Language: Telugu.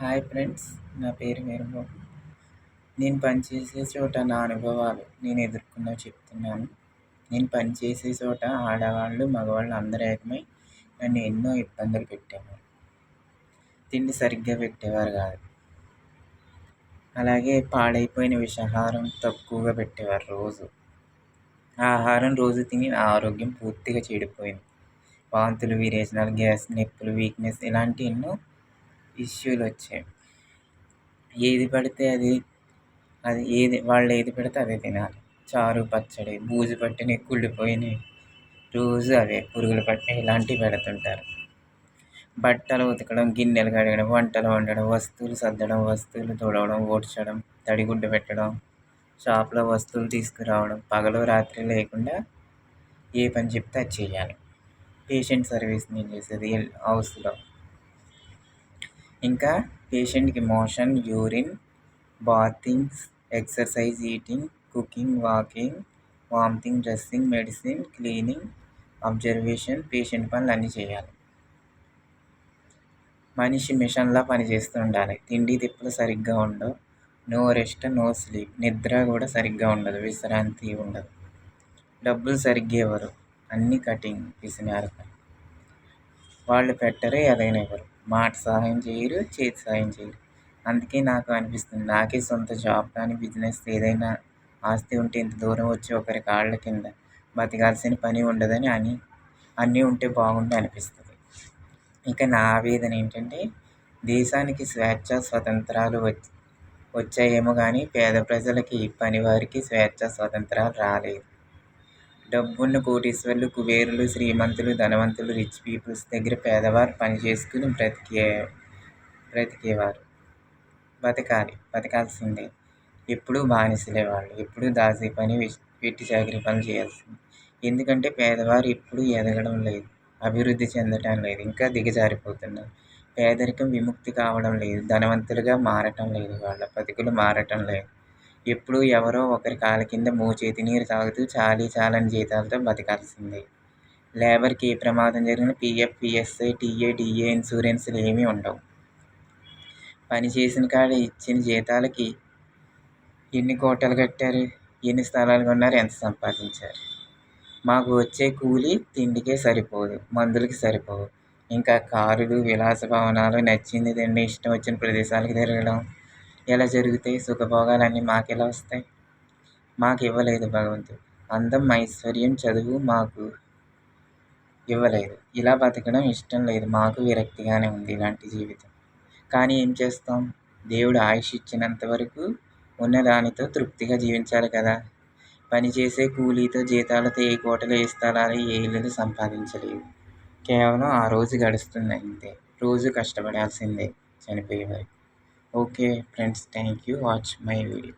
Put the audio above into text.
హాయ్ ఫ్రెండ్స్, నా పేరు మేరుమో. నేను పనిచేసే చోట నా అనుభవాలు నేను ఎదుర్కొన్నవి చెప్తున్నాను. నేను పనిచేసే చోట ఆడవాళ్ళు, మగవాళ్ళు అందరూ ఏకమై నన్ను ఎన్నో ఇబ్బందులు పెట్టేవారు. తిండి సరిగ్గా పెట్టేవారు కాదు. అలాగే పాడైపోయిన విషాహారం తక్కువగా పెట్టేవారు రోజు. ఆ ఆహారం రోజు తిని నా ఆరోగ్యం పూర్తిగా చెడిపోయింది. వాంతులు, విరేచనాలు, గ్యాస్, నొప్పులు, వీక్నెస్ ఇలాంటి ఎన్నో ఇష్యూలు వచ్చాయి. ఏది పడితే వాళ్ళు ఏది పెడితే అదే తినాలి. చారు, పచ్చడి, బూజు పట్టినవి, కుళ్ళిపోయినవి, రోజు అవే పురుగులు పట్టినవి ఇలాంటివి పెడుతుంటారు. బట్టలు ఉతకడం, గిన్నెలు కడగడం, వంటలు వండడం, వస్తువులు సర్దడం, వస్తువులు తుడవడం, ఊడ్చడం, తడిగుడ్డ పెట్టడం, షాప్లో వస్తువులు తీసుకురావడం, పగలు రాత్రి లేకుండా ఏ పని చెప్తే అది చేయాలి. పేషెంట్ సర్వీస్ నేను చేసేది హౌస్లో. ఇంకా పేషెంట్కి motion, urine, bathings, exercise, eating, cooking, walking, vomiting, dressing, medicine, cleaning, observation, patient పనులు అన్నీ చేయాలి. మనిషి మిషన్లా పనిచేస్తూ ఉండాలి. తిండి తిప్పులు సరిగ్గా ఉండవు. No rest, no sleep. నిద్ర కూడా సరిగ్గా ఉండదు, విశ్రాంతి ఉండదు. డబ్బులు సరిగ్గా ఇవ్వరు, అన్నీ కటింగ్, పిసినారు పని. వాళ్ళు పెట్టరే ఎదగనివ్వరు, మాట సహాయం చేయరు, చేతి సహాయం చేయరు. అందుకే నాకు అనిపిస్తుంది, నాకే సొంత జాబ్ కానీ బిజినెస్ ఏదైనా ఆస్తి ఉంటే ఇంత దూరం వచ్చి ఒకరి కాళ్ళ కింద బతకాల్సిన పని ఉండదని అన్నీ ఉంటే బాగుండు అనిపిస్తుంది. ఇక నా ఆవేదన ఏంటంటే, దేశానికి స్వేచ్ఛ స్వతంత్రాలు వచ్చాయేమో కానీ పేద ప్రజలకి, పనివారికి స్వేచ్ఛ స్వతంత్రాలు రాలేదు. డబ్బున్న కోటీశ్వర్లు, కుబేరులు, శ్రీమంతులు, ధనవంతులు, రిచ్ పీపుల్స్ దగ్గర పేదవారు పని చేసుకుని బ్రతికేవారు. బతకాల్సిందే. ఎప్పుడూ బానిసలే వాళ్ళు. ఎప్పుడూ దాసీ పని, వెట్టి చాకిరీ పనులు చేయాల్సింది. ఎందుకంటే పేదవారు ఎప్పుడూ ఎదగడం లేదు, అభివృద్ధి చెందటం లేదు, ఇంకా దిగజారిపోతున్నారు. పేదరికం విముక్తి కావడం లేదు, ధనవంతులుగా మారటం లేదు, వాళ్ళ బతుకులు మారటం లేదు. ఎప్పుడూ ఎవరో ఒకరి కాళ్ళ కింద మోచేతి నీరు తాగుతూ చాలని జీతాలతో బతకాల్సిందే. లేబర్కి ఏ ప్రమాదం జరిగినా పీఎఫ్, పిఎస్ఐ, టీఏ, డిఏ ఇన్సూరెన్స్లు ఏమీ ఉండవు. పని చేసిన కాడ ఇచ్చిన జీతాలకి ఎన్ని కోటలు కట్టారు, ఎన్ని స్థలాలు కొన్నారు, ఎంత సంపాదించారు. మాకు వచ్చే కూలి తిండికే సరిపోదు, మందులకి సరిపోవు. ఇంకా కారులు, విలాస భవనాలు, నచ్చింది తిండి, ఇష్టం వచ్చిన ప్రదేశాలకు తిరగడం ఎలా జరుగుతాయి? సుఖభోగాలన్నీ మాకెలా వస్తాయి? మాకు ఇవ్వలేదు భగవంతుడు. అందం, ఐశ్వర్యం, చదువు మాకు ఇవ్వలేదు. ఇలా బతకడం ఇష్టం లేదు, మాకు విరక్తిగానే ఉంది ఇలాంటి జీవితం. కానీ ఏం చేస్తాం? దేవుడు ఆయుష్ ఇచ్చినంత వరకు ఉన్న దానితో తృప్తిగా జీవించాలి కదా. పనిచేసే కూలీతో, జీతాలతో ఏ కోటలు, ఏ స్థలాలు, ఏ ఇళ్ళు సంపాదించలేదు. కేవలం ఆ రోజు గడుస్తుంది అంతే. రోజు కష్టపడాల్సిందే చనిపోయే వరకు. Okay friends, thank you. Watch my video.